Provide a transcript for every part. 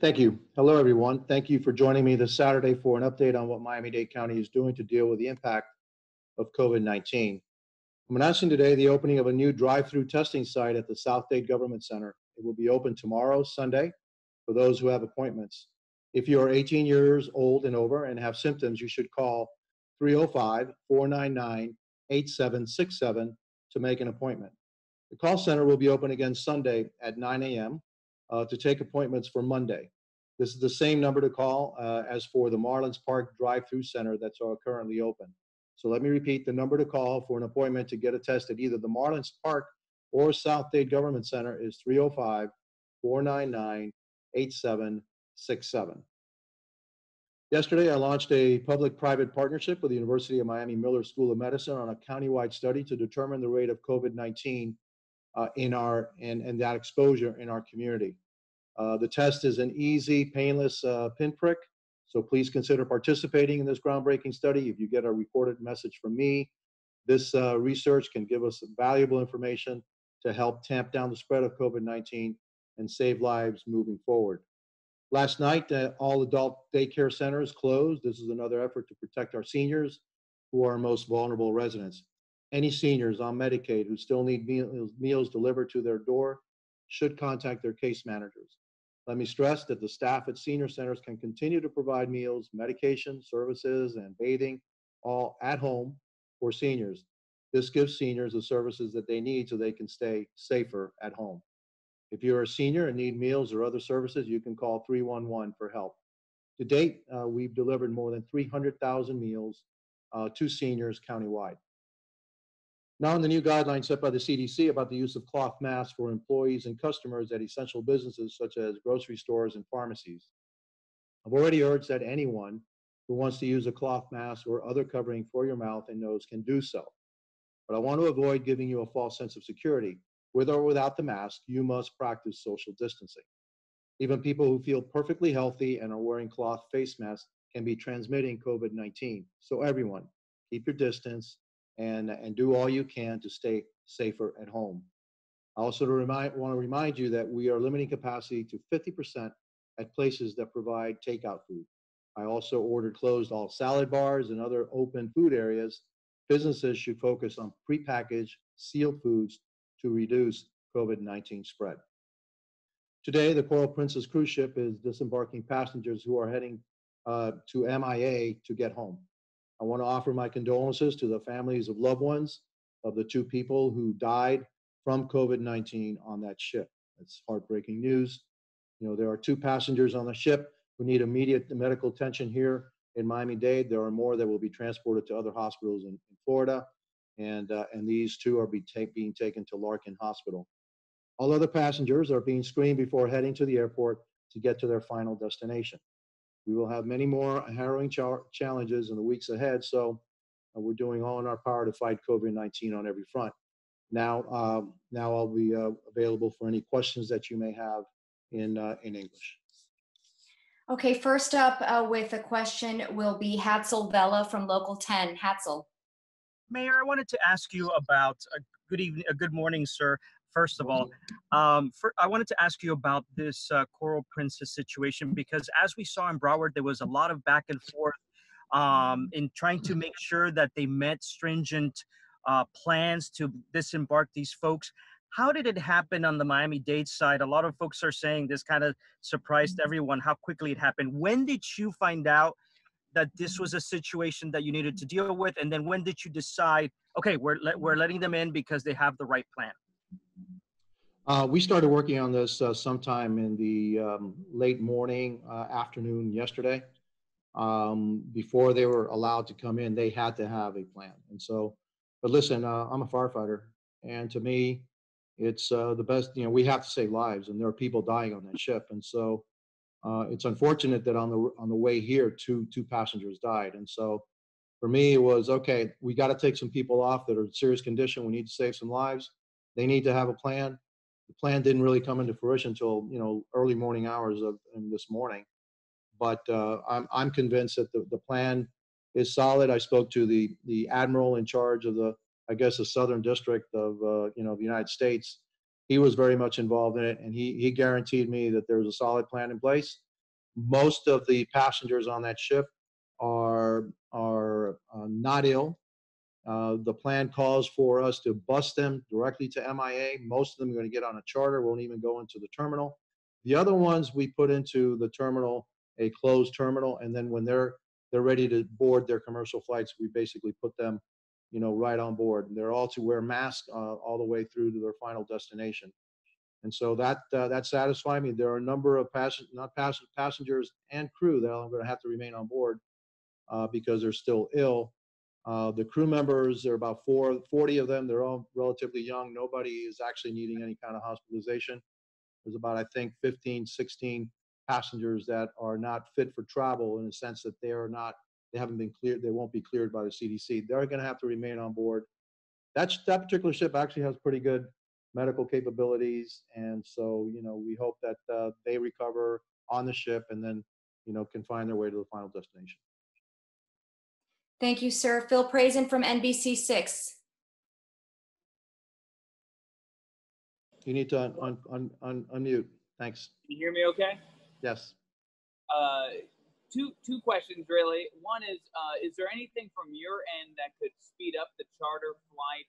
Thank you. Hello, everyone. Thank you for joining me this Saturday for an update on what Miami-Dade County is doing to deal with the impact of COVID-19. I'm announcing today the opening of a new drive-through testing site at the South Dade Government Center. It will be open tomorrow, Sunday, for those who have appointments. If you are 18 years old and over and have symptoms, you should call 305-499-8767 to make an appointment. The call center will be open again Sunday at 9 a.m. To take appointments for Monday. This is the same number to call as for the Marlins Park drive-through center that's currently open. So let me repeat the number to call for an appointment to get a test at either the Marlins Park or South Dade Government Center is 305-499-8767. Yesterday, I launched a public-private partnership with the University of Miami Miller School of Medicine on a countywide study to determine the rate of COVID-19 and that exposure in our community. The test is an easy, painless pinprick, so please consider participating in this groundbreaking study. If you get a recorded message from me, this research can give us valuable information to help tamp down the spread of COVID-19 and save lives moving forward. Last night, all adult daycare centers closed. This is another effort to protect our seniors, who are our most vulnerable residents. Any seniors on Medicaid who still need meals delivered to their door should contact their case managers. Let me stress that the staff at senior centers can continue to provide meals, medication, services, and bathing, all at home for seniors. This gives seniors the services that they need so they can stay safer at home. If you're a senior and need meals or other services, you can call 311 for help. To date, we've delivered more than 300,000 meals to seniors countywide. Now, in the new guidelines set by the CDC about the use of cloth masks for employees and customers at essential businesses such as grocery stores and pharmacies. I've already urged that anyone who wants to use a cloth mask or other covering for your mouth and nose can do so. But I want to avoid giving you a false sense of security. With or without the mask, you must practice social distancing. Even people who feel perfectly healthy and are wearing cloth face masks can be transmitting COVID-19. So everyone, keep your distance and do all you can to stay safer at home. I also want to remind you that we are limiting capacity to 50% at places that provide takeout food. I also ordered closed all salad bars and other open food areas. Businesses should focus on prepackaged, sealed foods to reduce COVID-19 spread. Today, the Coral Princess cruise ship is disembarking passengers who are heading to MIA to get home. I want to offer my condolences to the families of loved ones of the two people who died from COVID-19 on that ship. It's heartbreaking news. You know, there are two passengers on the ship who need immediate medical attention here in Miami-Dade. There are more that will be transported to other hospitals in Florida, and these two are being taken to Larkin Hospital. All other passengers are being screened before heading to the airport to get to their final destination. We will have many more harrowing challenges in the weeks ahead, so we're doing all in our power to fight COVID-19 on every front. Now I'll be available for any questions that you may have in English. Okay, first up with a question will be Hatzel Vela from Local 10. Hatzel. Mayor, I wanted to ask you about good morning, sir. First of all, I wanted to ask you about this Coral Princess situation, because as we saw in Broward, there was a lot of back and forth in trying to make sure that they met stringent plans to disembark these folks. How did it happen on the Miami-Dade side? A lot of folks are saying this kind of surprised everyone, how quickly it happened. When did you find out that this was a situation that you needed to deal with? And then when did you decide, okay, we're letting them in because they have the right plan? We started working on this sometime in the late morning, afternoon yesterday. Before they were allowed to come in, they had to have a plan. And so, but listen, I'm a firefighter, and to me, it's the best. You know, we have to save lives, and there are people dying on that ship. And so, it's unfortunate that on the way here, two passengers died. And so, for me, it was okay. We got to take some people off that are in serious condition. We need to save some lives. They need to have a plan. The plan didn't really come into fruition until early morning hours of this morning. But I'm convinced that the plan is solid. I spoke to the admiral in charge of the Southern District of the United States. He was very much involved in it, and he guaranteed me that there was a solid plan in place. Most of the passengers on that ship are not ill. The plan calls for us to bus them directly to MIA. Most of them are going to get on a charter, won't even go into the terminal. The other ones we put into the terminal, a closed terminal, and then when they're ready to board their commercial flights, we basically put them, right on board. And they're all to wear masks all the way through to their final destination. And so that satisfied me. There are a number of passengers and crew that are going to have to remain on board because they're still ill. The crew members, there are about 40 of them. They're all relatively young. Nobody is actually needing any kind of hospitalization. There's about, I think, 15, 16 passengers that are not fit for travel in the sense that they haven't been cleared. They won't be cleared by the CDC. They're going to have to remain on board. That particular ship actually has pretty good medical capabilities. And so, we hope that they recover on the ship and then, can find their way to the final destination. Thank you, sir. Phil Praisen from NBC6. You need to unmute. Thanks. Can you hear me okay? Yes. Two questions really. One is there anything from your end that could speed up the charter flight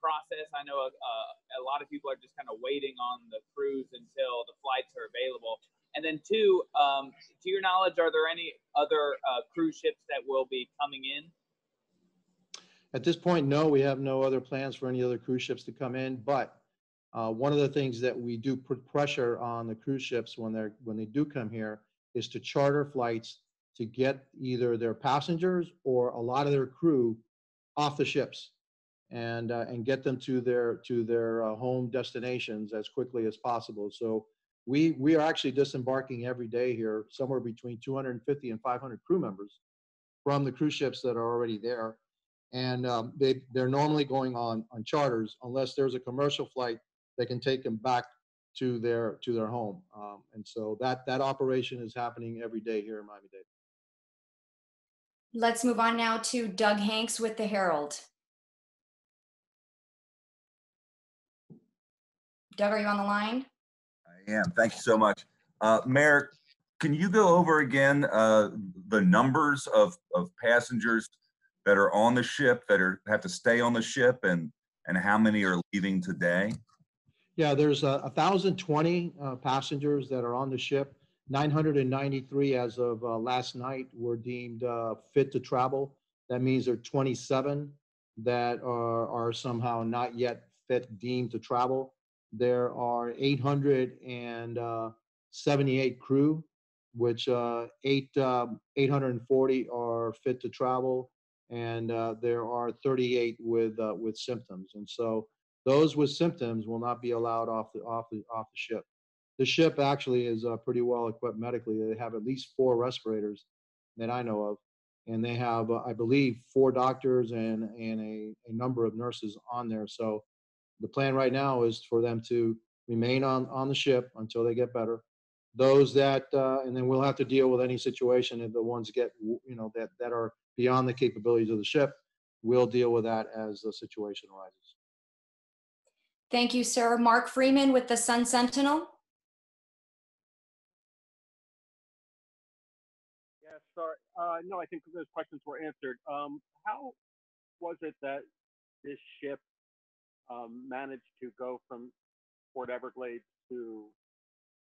process? I know a lot of people are just kind of waiting on the crews until the flights are available. And then two, to your knowledge, are there any other cruise ships that will be coming in? At this point, no, we have no other plans for any other cruise ships to come in. But one of the things that we do put pressure on the cruise ships when they do come here is to charter flights to get either their passengers or a lot of their crew off the ships and get them to their home destinations as quickly as possible. So we are actually disembarking every day here, somewhere between 250 and 500 crew members from the cruise ships that are already there. And they're normally going on charters unless there's a commercial flight that can take them back to their home. And so that operation is happening every day here in Miami-Dade. Let's move on now to Doug Hanks with the Herald. Doug, are you on the line? I am. Thank you so much. Mayor, can you go over again the numbers of passengers that are on the ship that have to stay on the ship and how many are leaving today? Yeah, there's 1,020 passengers that are on the ship. 993 as of last night were deemed fit to travel. That means there are 27 that are somehow not yet deemed to travel. There are 878 crew, which 840 are fit to travel, and there are 38 with symptoms. And so those with symptoms will not be allowed off the ship. The ship actually is pretty well equipped medically. They have at least 4 respirators that I know of, and they have, I believe, 4 doctors and a number of nurses on there. So the plan right now is for them to remain on the ship until they get better. Those that, and then we'll have to deal with any situation if the ones get, that are beyond the capabilities of the ship. We'll deal with that as the situation arises. Thank you, sir. Mark Freeman with the Sun Sentinel. Yes, sorry. No, I think those questions were answered. How was it that this ship managed to go from Port Everglades to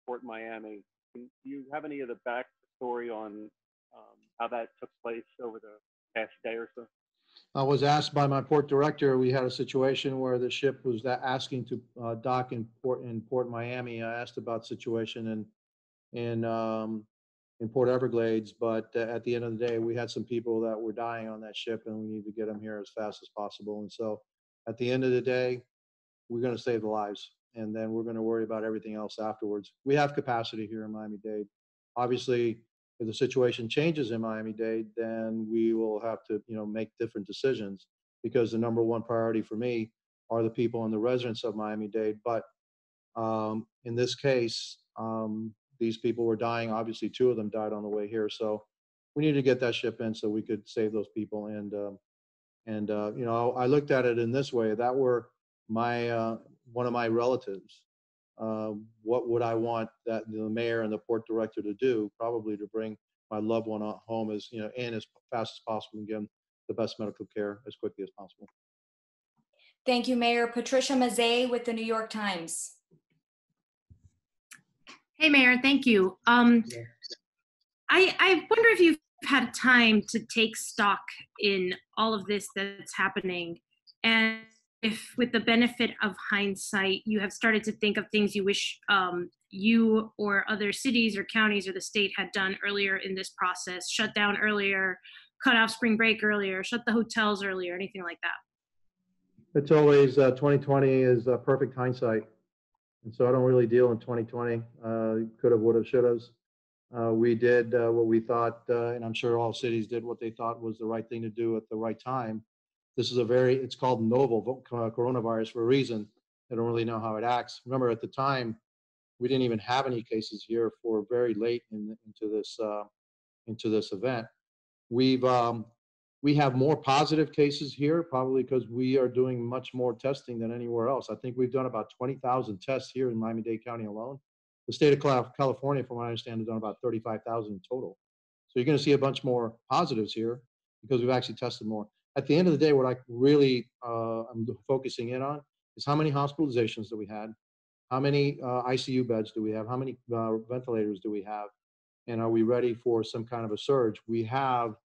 Port Miami? Do you have any of the backstory on how that took place over the past day or so? I was asked by my port director. We had a situation where the ship was asking to dock in Port Miami. I asked about the situation in Port Everglades, but at the end of the day, we had some people that were dying on that ship, and we need to get them here as fast as possible. And so, at the end of the day, we're going to save the lives, and then we're going to worry about everything else afterwards. We have capacity here in Miami-Dade. Obviously, if the situation changes in Miami-Dade, then we will have to, make different decisions, because the number one priority for me are the people and the residents of Miami-Dade. But in this case, these people were dying. Obviously, 2 of them died on the way here. So we need to get that ship in so we could save those people. And I looked at it in this way: that were my one of my relatives, what would I want that the mayor and the port director to do? Probably to bring my loved one home as in as fast as possible and give them the best medical care as quickly as possible. Thank you, Mayor. Patricia Mazzei with the New York Times. Hey, Mayor, thank you. I wonder if you've had time to take stock in all of this that's happening, and if with the benefit of hindsight, you have started to think of things you wish you or other cities or counties or the state had done earlier in this process, shut down earlier, cut off spring break earlier, shut the hotels earlier, anything like that. It's always 2020 is perfect hindsight. And so I don't really deal in 2020. Could have, would have, should have. We did what we thought, and I'm sure all cities did what they thought was the right thing to do at the right time. This is it's called novel coronavirus for a reason. They don't really know how it acts. Remember, at the time, we didn't even have any cases here for very late into this event. We have more positive cases here, probably because we are doing much more testing than anywhere else. I think we've done about 20,000 tests here in Miami-Dade County alone. The state of California, from what I understand, has done about 35,000 in total. So you're going to see a bunch more positives here because we've actually tested more. At the end of the day, what I really am focusing in on is how many hospitalizations do we had, how many ICU beds do we have, how many ventilators do we have, and are we ready for some kind of a surge? We have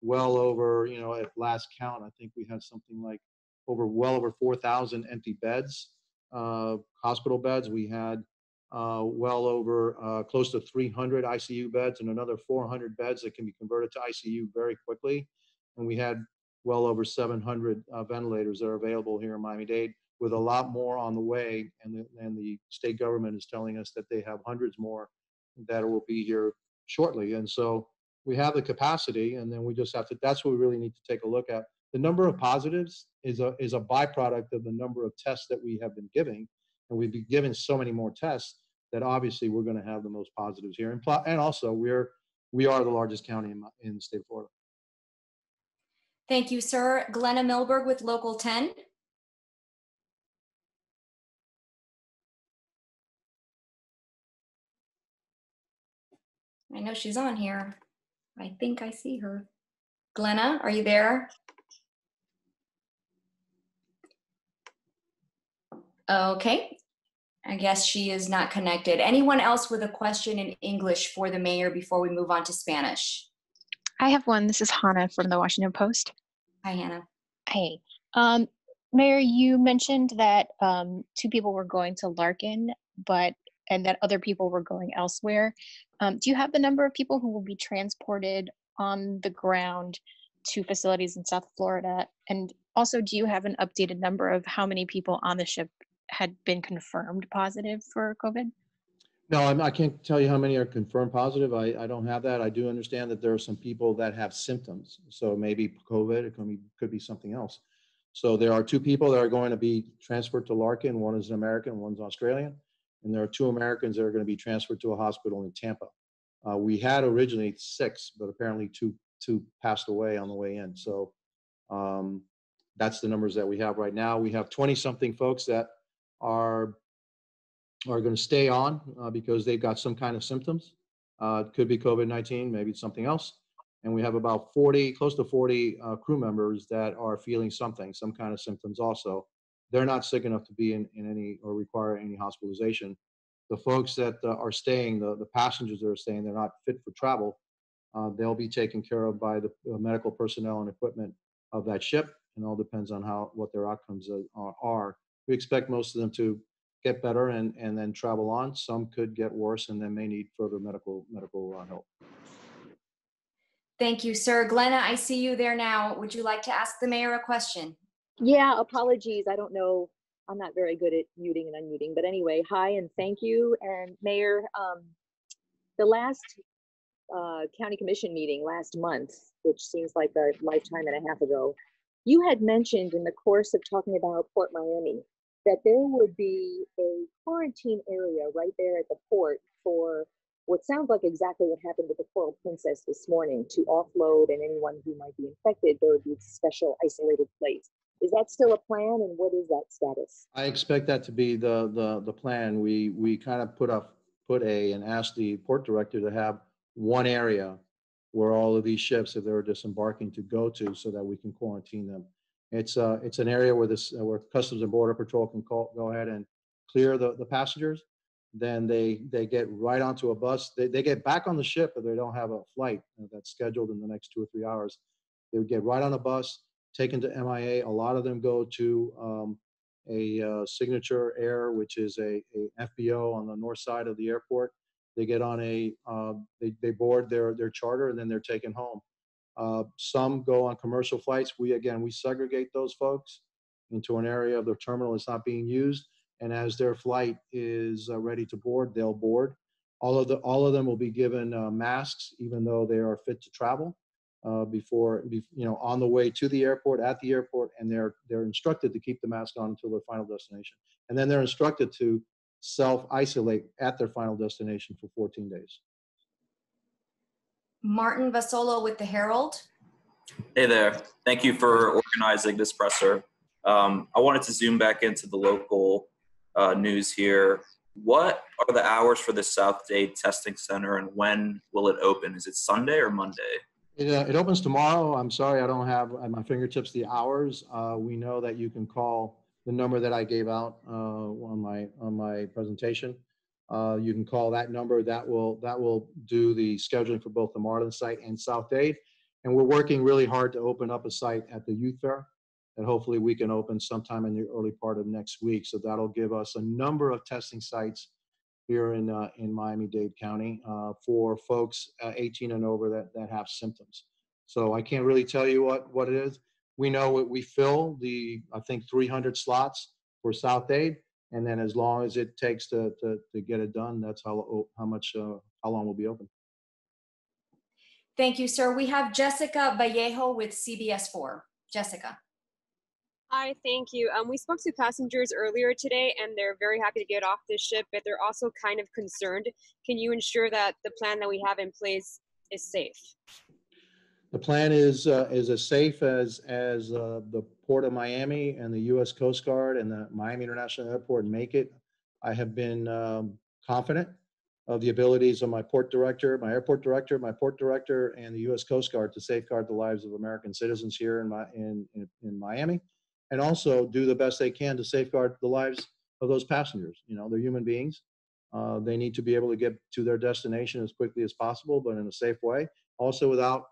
well over, at last count, I think we had something like well over 4,000 empty beds, hospital beds. We had well over close to 300 ICU beds and another 400 beds that can be converted to ICU very quickly. And we had well over 700 ventilators that are available here in Miami-Dade, with a lot more on the way. And the state government is telling us that they have hundreds more that will be here shortly. And so we have the capacity, and then we just have to, that's what we really need to take a look at. The number of positives is a byproduct of the number of tests that we have been giving. And we've been given so many more tests that obviously we're going to have the most positives here. And also we are the largest county in the state of Florida. Thank you, sir. Glenna Milberg with Local 10. I know she's on here. I think I see her. Glenna, are you there? Okay. I guess she is not connected. Anyone else with a question in English for the mayor before we move on to Spanish? I have one. This is Hannah from the Washington Post. Hi, Hannah. Hey. Mayor, you mentioned that 2 people were going to Larkin, and that other people were going elsewhere. Do you have the number of people who will be transported on the ground to facilities in South Florida? And also, do you have an updated number of how many people on the ship had been confirmed positive for COVID? No, I can't tell you how many are confirmed positive. I don't have that. I do understand that there are some people that have symptoms. So maybe COVID, it could be something else. So there are 2 people that are going to be transferred to Larkin. One is an American, one's Australian. And there are 2 Americans that are going to be transferred to a hospital in Tampa. We had originally 6, but apparently two passed away on the way in. So that's the numbers that we have right now. We have 20-something folks that are going to stay on because they've got some kind of symptoms. It could be COVID-19, maybe it's something else. And we have about close to 40 crew members that are feeling some kind of symptoms also. They're not sick enough to be in any or require any hospitalization. The folks that are staying, the passengers that are staying, they're not fit for travel. They'll be taken care of by the medical personnel and equipment of that ship. And all depends on what their outcomes are. We expect most of them to get better and then travel on. Some could get worse and then may need further medical help. Thank you, sir. Glenna, I see you there now. Would you like to ask the mayor a question? Yeah, apologies. I don't know. I'm not very good at muting and unmuting, but anyway, hi and thank you. And Mayor, the last county commission meeting last month, which seems like a lifetime and a half ago, you had mentioned in the course of talking about Port Miami that there would be a quarantine area right there at the port for what sounds like exactly what happened with the Coral Princess this morning, to offload, and anyone who might be infected, there would be a special isolated place. Is that still a plan, and what is that status? I expect that to be the plan. We kind of put and asked the port director to have one area where all of these ships, if they were disembarking, to go to, so that we can quarantine them. It's an area where where Customs and Border Patrol can go ahead and clear the passengers. Then they get right onto a bus. They get back on the ship if they don't have a flight that's scheduled in the next 2 or 3 hours. They would get right on a bus, taken to MIA. A lot of them go to a Signature Air, which is a FBO on the north side of the airport. They get on they board their charter, and then they're taken home. Some go on commercial flights. We segregate those folks into an area of the terminal that's not being used, and as their flight is ready to board, they'll board. All of them will be given masks, even though they are fit to travel. On the way to the airport, at the airport, and they're instructed to keep the mask on until their final destination, and then they're instructed to self-isolate at their final destination for 14 days. Martin Vasolo with the Herald. Hey there. Thank you for organizing this presser. I wanted to zoom back into the local news here. What are the hours for the South Dade testing center, and when will it open? Is it Sunday or Monday? It opens tomorrow. I'm sorry, I don't have at my fingertips the hours. We know that you can call the number that I gave out on my presentation. You can call that number. That will do the scheduling for both the Marlin site and South Dade. And we're working really hard to open up a site at the youth fair, and hopefully we can open sometime in the early part of next week. So that'll give us a number of testing sites here in Miami-Dade County for folks 18 and over that have symptoms. So I can't really tell you what it is. We know we fill I think 300 slots for South Dade, and then as long as it takes to get it done, that's how long we'll be open. Thank you, sir. We have Jessica Vallejo with CBS4. Jessica. Hi, thank you. We spoke to passengers earlier today, and they're very happy to get off this ship, but they're also kind of concerned. Can you ensure that the plan that we have in place is safe? The plan is as safe as the Port of Miami and the U.S. Coast Guard and the Miami International Airport make it. I have been confident of the abilities of my airport director, my port director, and the U.S. Coast Guard to safeguard the lives of American citizens here in Miami, and also do the best they can to safeguard the lives of those passengers. You know, they're human beings. They need to be able to get to their destination as quickly as possible, but in a safe way, also without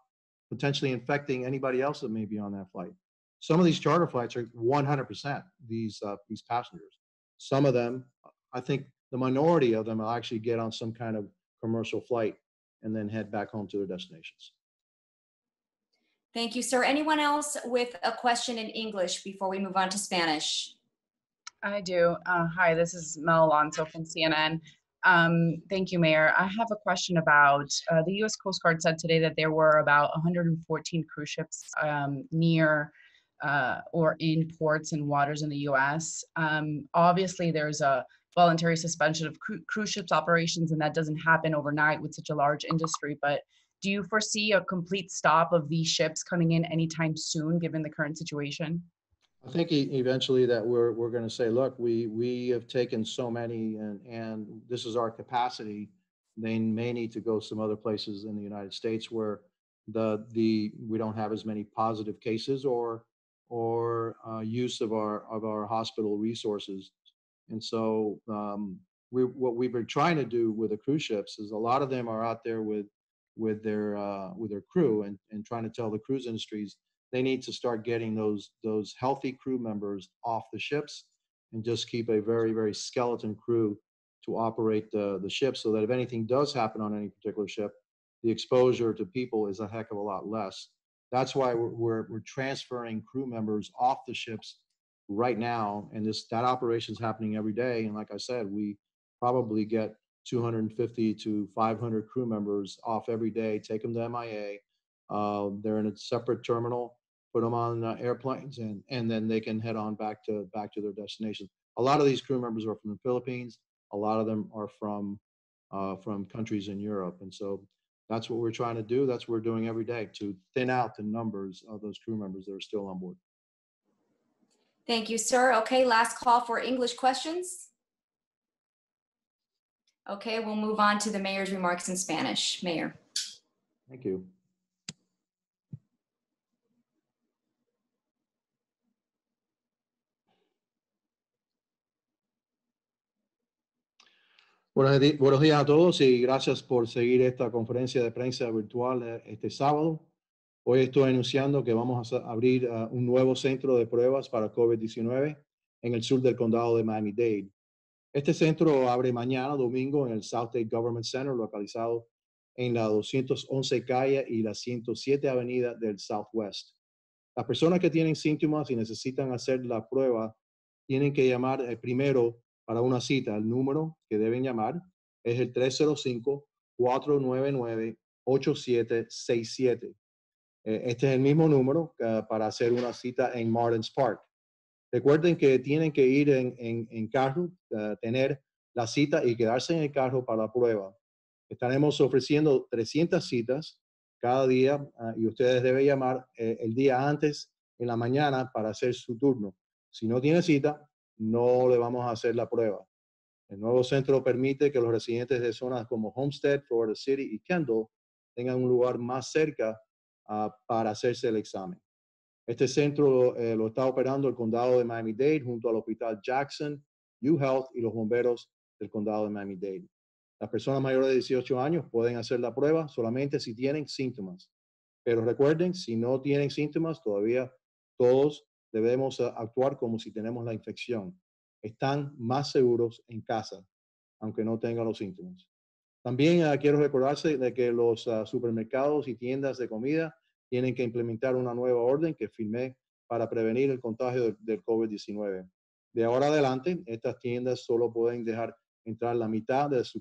potentially infecting anybody else that may be on that flight. Some of these charter flights are 100% these passengers. Some of them, I think the minority of them will actually get on some kind of commercial flight and then head back home to their destinations. Thank you, sir. Anyone else with a question in English before we move on to Spanish? I do. Hi, this is Mel Alonso from CNN. Thank you, Mayor. I have a question about the U.S. Coast Guard said today that there were about 114 cruise ships near or in ports and waters in the U.S. Obviously, there's a voluntary suspension of cruise ships operations, and that doesn't happen overnight with such a large industry. But do you foresee a complete stop of these ships coming in anytime soon, given the current situation? I think eventually that we're going to say, look, we have taken so many, and this is our capacity. They may need to go some other places in the United States where we don't have as many positive cases or use of our hospital resources. And so what we've been trying to do with the cruise ships is a lot of them are out there with their crew and trying to tell the cruise industries they need to start getting those healthy crew members off the ships and just keep a very, very skeleton crew to operate the ship, so that if anything does happen on any particular ship, the exposure to people is a heck of a lot less. That's why we're transferring crew members off the ships right now, and that operation is happening every day. And like I said, we probably get 250 to 500 crew members off every day, take them to MIA. They're in a separate terminal, put them on airplanes, and then they can head on back to their destination. A lot of these crew members are from the Philippines. A lot of them are from countries in Europe. And so that's what we're trying to do. That's what we're doing every day to thin out the numbers of those crew members that are still on board. Thank you, sir. Okay, last call for English questions. Okay, we'll move on to the mayor's remarks in Spanish. Mayor. Thank you. Buenos días a todos y gracias por seguir esta conferencia de prensa virtual este sábado. Hoy estoy anunciando que vamos a abrir un nuevo centro de pruebas para COVID-19 en el sur del condado de Miami-Dade. Este centro abre mañana, domingo, en el South Dade Government Center, localizado en la 211 calle y la 107 avenida del Southwest. Las personas que tienen síntomas y necesitan hacer la prueba tienen que llamar primero para una cita. El número que deben llamar es el 305-499-8767. Este es el mismo número para hacer una cita en Martins Park. Recuerden que tienen que ir en carro, tener la cita y quedarse en el carro para la prueba. Estaremos ofreciendo 300 citas cada día y ustedes deben llamar el día antes en la mañana para hacer su turno. Si no tiene cita, no le vamos a hacer la prueba. El nuevo centro permite que los residentes de zonas como Homestead, Florida City y Kendall tengan un lugar más cerca para hacerse el examen. Este centro lo está operando el condado de Miami-Dade junto al hospital Jackson, UHealth y los bomberos del condado de Miami-Dade. Las personas mayores de 18 años pueden hacer la prueba solamente si tienen síntomas. Pero recuerden, si no tienen síntomas, todavía todos debemos actuar como si tenemos la infección. Están más seguros en casa, aunque no tengan los síntomas. También quiero recordarse de que los supermercados y tiendas de comida tienen que implementar una nueva orden que firmé para prevenir el contagio del COVID-19. De ahora adelante, estas tiendas solo pueden dejar entrar la mitad de su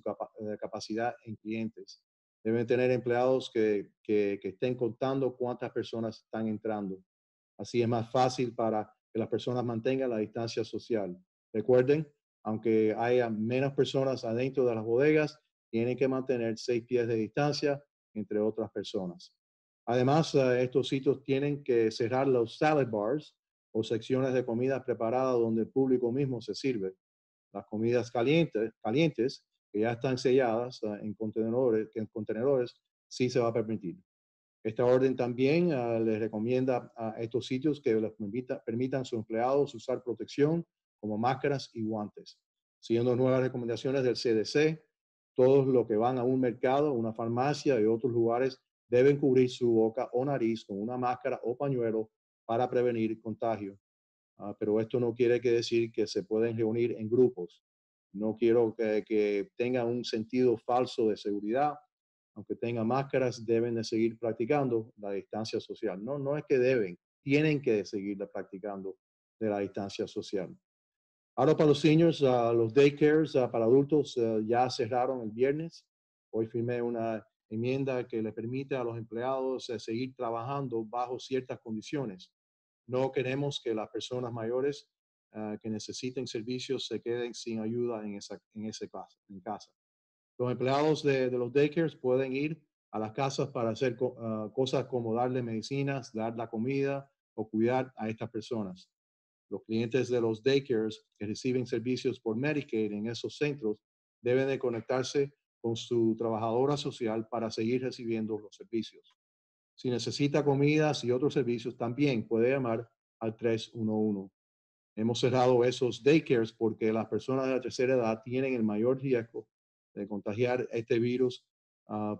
capacidad en clientes. Deben tener empleados que estén contando cuántas personas están entrando. Así es más fácil para que las personas mantengan la distancia social. Recuerden, aunque haya menos personas adentro de las bodegas, tienen que mantener 6 pies de distancia entre otras personas. Además, estos sitios tienen que cerrar los salad bars o secciones de comida preparada donde el público mismo se sirve. Las comidas calientes que ya están selladas en contenedores, sí se va a permitir. Esta orden también les recomienda a estos sitios que les permitan a sus empleados usar protección como máscaras y guantes. Siguiendo nuevas recomendaciones del CDC, todos los que van a un mercado, una farmacia y otros lugares deben cubrir su boca o nariz con una máscara o pañuelo para prevenir contagio. Pero esto no quiere decir que se pueden reunir en grupos. No quiero que tengan un sentido falso de seguridad. Aunque tengan máscaras, deben de seguir practicando la distancia social. No es que deben, tienen que seguir practicando de la distancia social. Ahora para los seniors, los daycares para adultos ya cerraron el viernes. Hoy firmé una enmienda que le permite a los empleados seguir trabajando bajo ciertas condiciones. No queremos que las personas mayores que necesiten servicios se queden sin ayuda en casa. Los empleados de los daycares pueden ir a las casas para hacer cosas como darle medicinas, dar la comida o cuidar a estas personas. Los clientes de los daycares que reciben servicios por Medicaid en esos centros deben de conectarse con su trabajadora social para seguir recibiendo los servicios. Si necesita comidas y otros servicios, también puede llamar al 311. Hemos cerrado esos daycares porque las personas de la tercera edad tienen el mayor riesgo de contagiar este virus.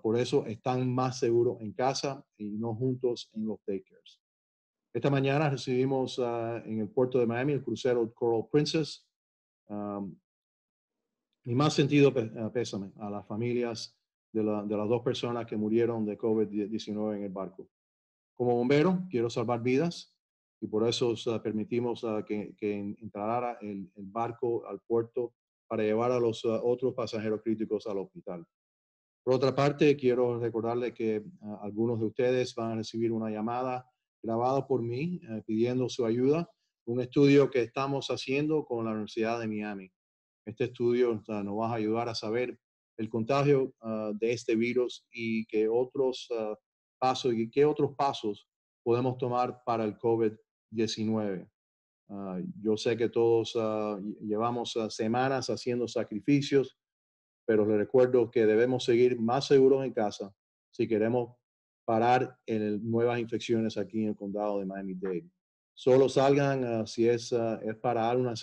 Por eso están más seguros en casa y no juntos en los daycares. Esta mañana recibimos en el puerto de Miami el crucero Coral Princess. Mi más sentido pésame a las familias de las dos personas que murieron de COVID-19 en el barco. Como bombero, quiero salvar vidas y por eso permitimos que entrara el barco al puerto para llevar a los otros pasajeros críticos al hospital. Por otra parte, quiero recordarle que algunos de ustedes van a recibir una llamada grabada por mí pidiendo su ayuda, un estudio que estamos haciendo con la Universidad de Miami. Este estudio nos va a ayudar a saber el contagio de este virus y qué otros pasos podemos tomar para el COVID-19. Yo sé que todos llevamos semanas haciendo sacrificios, pero les recuerdo que debemos seguir más seguros en casa si queremos parar en nuevas infecciones aquí en el condado de Miami-Dade. Solo salgan si es para una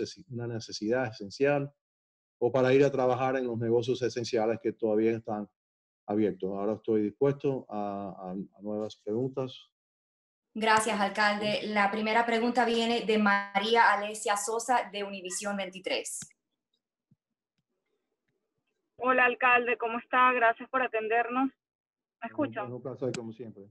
necesidad esencial o para ir a trabajar en los negocios esenciales que todavía están abiertos. Ahora estoy dispuesto a nuevas preguntas. Gracias, alcalde. La primera pregunta viene de María Alesia Sosa de Univisión 23. Hola, alcalde, ¿cómo está? Gracias por atendernos. ¿Me escuchan? Es un placer, como siempre.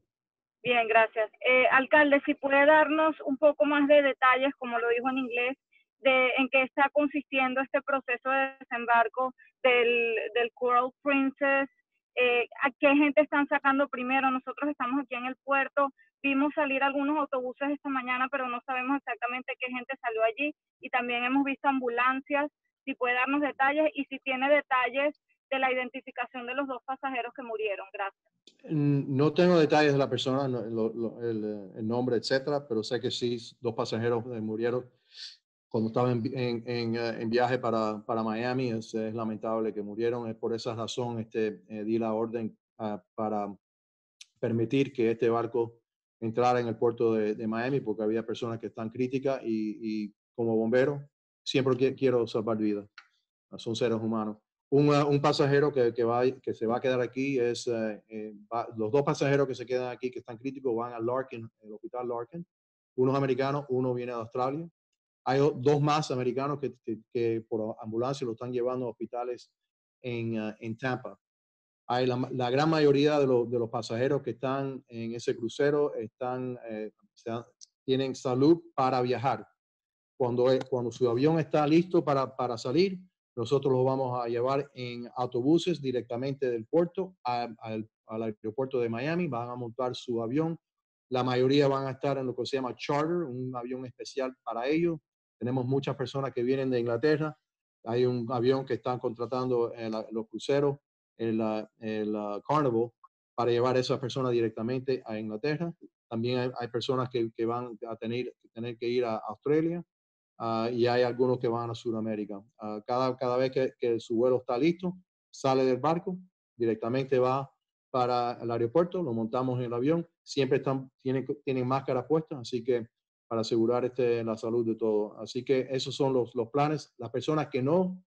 Bien, gracias. Alcalde, si puede darnos un poco más de detalles, como lo dijo en inglés, de en qué está consistiendo este proceso de desembarco del Coral Princess, a qué gente están sacando primero. Nosotros estamos aquí en el puerto, vimos salir algunos autobuses esta mañana, pero no sabemos exactamente qué gente salió allí, y también hemos visto ambulancias. Si puede darnos detalles y si tiene detalles de la identificación de los dos pasajeros que murieron. Gracias. No tengo detalles de la persona, el nombre, etcétera, pero sé que sí, dos pasajeros murieron cuando estaban en viaje para Miami. Es lamentable que murieron. Es por esa razón di la orden para permitir que este barco entrara en el puerto de Miami, porque había personas que están críticas y como bombero siempre quiero salvar vidas. Son seres humanos. Un pasajero que se va a quedar aquí los dos pasajeros que se quedan aquí que están críticos van a Larkin, el hospital Larkin. Uno es americano, uno viene de Australia. Hay dos más americanos que por ambulancia lo están llevando a hospitales en Tampa. Hay la gran mayoría de los pasajeros que están en ese crucero tienen salud para viajar. Cuando su avión está listo para salir, nosotros lo vamos a llevar en autobuses directamente del puerto al aeropuerto de Miami. Van a montar su avión. La mayoría van a estar en lo que se llama charter, un avión especial para ellos. Tenemos muchas personas que vienen de Inglaterra. Hay un avión que están contratando los cruceros, el Carnival, para llevar a esas personas directamente a Inglaterra. También hay personas que van a tener que ir a Australia. Y hay algunos que van a Sudamérica. Cada vez que su vuelo está listo, sale del barco, directamente va para el aeropuerto, lo montamos en el avión, siempre tienen máscaras puestas, así que para asegurar la salud de todos. Así que esos son los planes. Las personas que no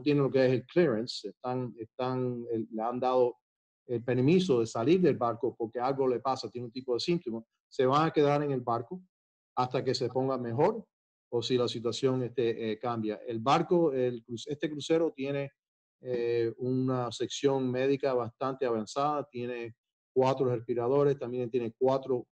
tienen lo que es el clearance, le han dado el permiso de salir del barco porque algo le pasa, tiene un tipo de síntoma, se van a quedar en el barco hasta que se ponga mejor o si la situación cambia. El barco, este crucero tiene una sección médica bastante avanzada, tiene 4 respiradores, también tiene cuatro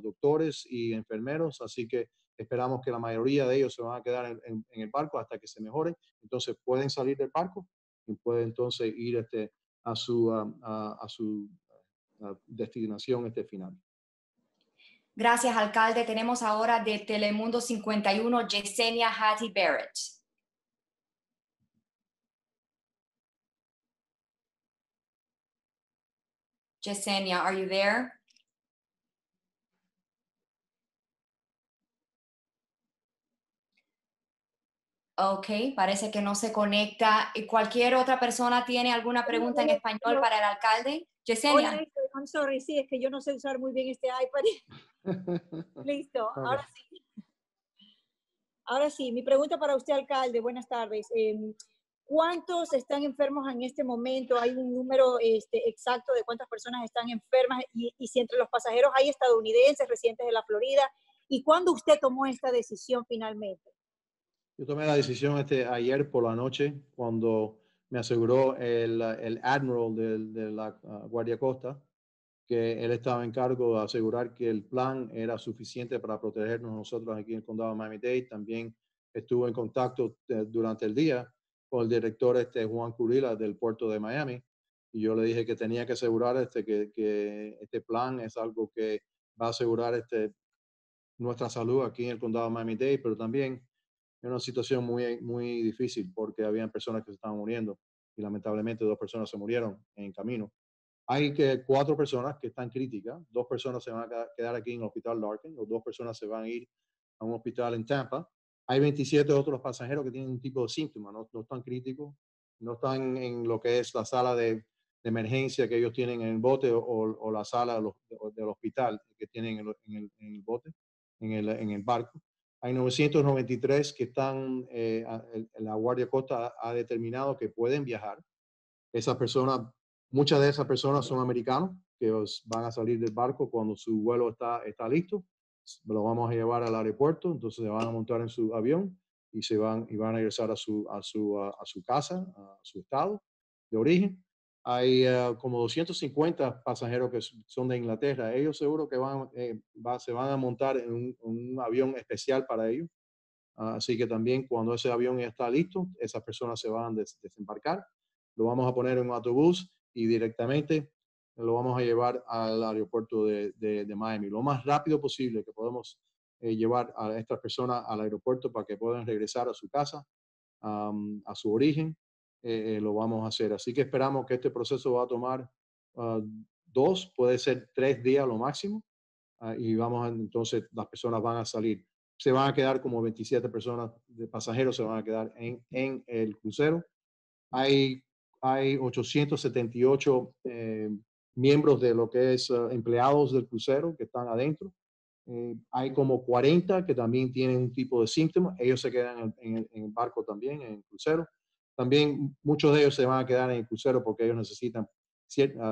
doctores y enfermeros, así que esperamos que la mayoría de ellos se van a quedar en el barco hasta que se mejoren. Entonces pueden salir del barco y pueden entonces ir a su destinación final. Gracias, alcalde. Tenemos ahora de Telemundo 51, Yesenia Hattie Barrett. Yesenia, are you there? Ok, parece que no se conecta. ¿Cualquier otra persona tiene alguna pregunta en español para el alcalde? Yesenia. Hola, I'm sorry, sí, es que yo no sé usar muy bien este iPad. Listo, ahora sí. Ahora sí, mi pregunta para usted, alcalde, buenas tardes. ¿Cuántos están enfermos en este momento? ¿Hay un número exacto de cuántas personas están enfermas? Y si entre los pasajeros hay estadounidenses, residentes de la Florida. ¿Y cuándo usted tomó esta decisión finalmente? Yo tomé la decisión ayer por la noche cuando me aseguró el admiral de la Guardia Costa que él estaba en cargo de asegurar que el plan era suficiente para protegernos nosotros aquí en el condado de Miami-Dade. También estuvo en contacto durante el día con el director Juan Curila del puerto de Miami y yo le dije que tenía que asegurar que este plan es algo que va a asegurar nuestra salud aquí en el condado de Miami-Dade, pero también es una situación muy, muy difícil porque habían personas que se estaban muriendo y lamentablemente 2 personas se murieron en camino. Hay 4 personas que están críticas, 2 personas se van a quedar aquí en el hospital Larkin, o 2 personas se van a ir a un hospital en Tampa. Hay 27 otros pasajeros que tienen un tipo de síntoma, no están críticos, no están en lo que es la sala de emergencia que ellos tienen en el bote o la sala del hospital que tienen en el bote, en el barco. Hay 993 que están, la Guardia Costa ha determinado que pueden viajar. Esas personas, muchas de esas personas son americanos que van a salir del barco cuando su vuelo está listo. Lo vamos a llevar al aeropuerto, entonces se van a montar en su avión y van a regresar a su casa, a su estado de origen. Hay como 250 pasajeros que son de Inglaterra. Ellos seguro que se van a montar en un avión especial para ellos. Así que también cuando ese avión está listo, esas personas se van a desembarcar. Lo vamos a poner en un autobús y directamente lo vamos a llevar al aeropuerto de Miami. Lo más rápido posible que podemos llevar a estas personas al aeropuerto para que puedan regresar a su casa, a su origen, lo vamos a hacer. Así que esperamos que este proceso va a tomar 2, puede ser 3 días lo máximo. Y entonces las personas van a salir. Se van a quedar como 27 personas de pasajeros, se van a quedar en el crucero. Hay 878 miembros de lo que es empleados del crucero que están adentro. Hay como 40 que también tienen un tipo de síntoma. Ellos se quedan en el barco también, en el crucero. También muchos de ellos se van a quedar en el crucero porque ellos necesitan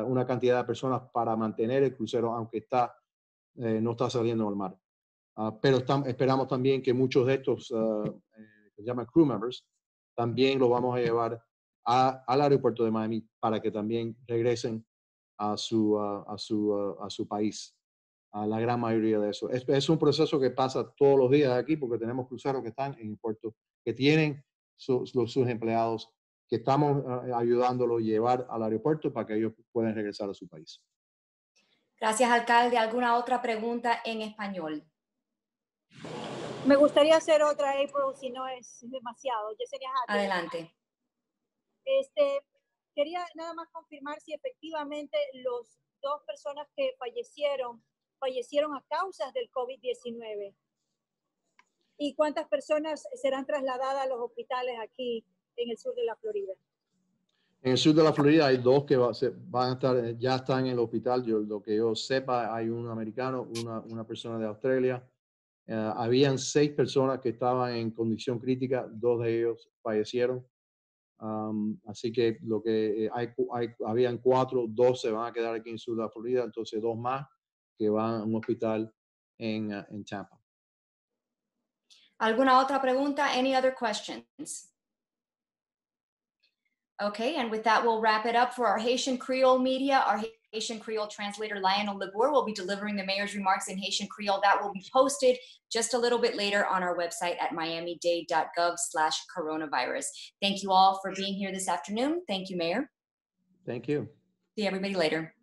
una cantidad de personas para mantener el crucero, aunque no está saliendo al mar. Pero esperamos también que muchos de estos, que se llaman crew members, también los vamos a llevar al aeropuerto de Miami para que también regresen a su país. La gran mayoría de eso. Es un proceso que pasa todos los días aquí porque tenemos cruceros que están en el puerto, que tienen sus empleados, que estamos ayudándolos a llevar al aeropuerto para que ellos puedan regresar a su país. Gracias, alcalde. ¿Alguna otra pregunta en español? Me gustaría hacer otra, April, si no es demasiado. Yesenia Jate. Adelante. Quería nada más confirmar si efectivamente los 2 personas que fallecieron a causa del COVID-19. ¿Y cuántas personas serán trasladadas a los hospitales aquí en el sur de la Florida? En el sur de la Florida hay 2 que van a estar, ya están en el hospital. Lo que yo sepa, hay un americano, una persona de Australia. Habían 6 personas que estaban en condición crítica, 2 de ellos fallecieron. Así que habían 4, 2 se van a quedar aquí en el sur de la Florida, entonces 2 más que van a un hospital en Tampa. ¿Alguna otra pregunta? Any other questions? Okay, and with that, we'll wrap it up for our Haitian Creole media. Our Haitian Creole translator, Lionel Labour, will be delivering the mayor's remarks in Haitian Creole. That will be posted just a little bit later on our website at miamidade.gov/coronavirus. Thank you all for being here this afternoon. Thank you, Mayor. Thank you. See everybody later.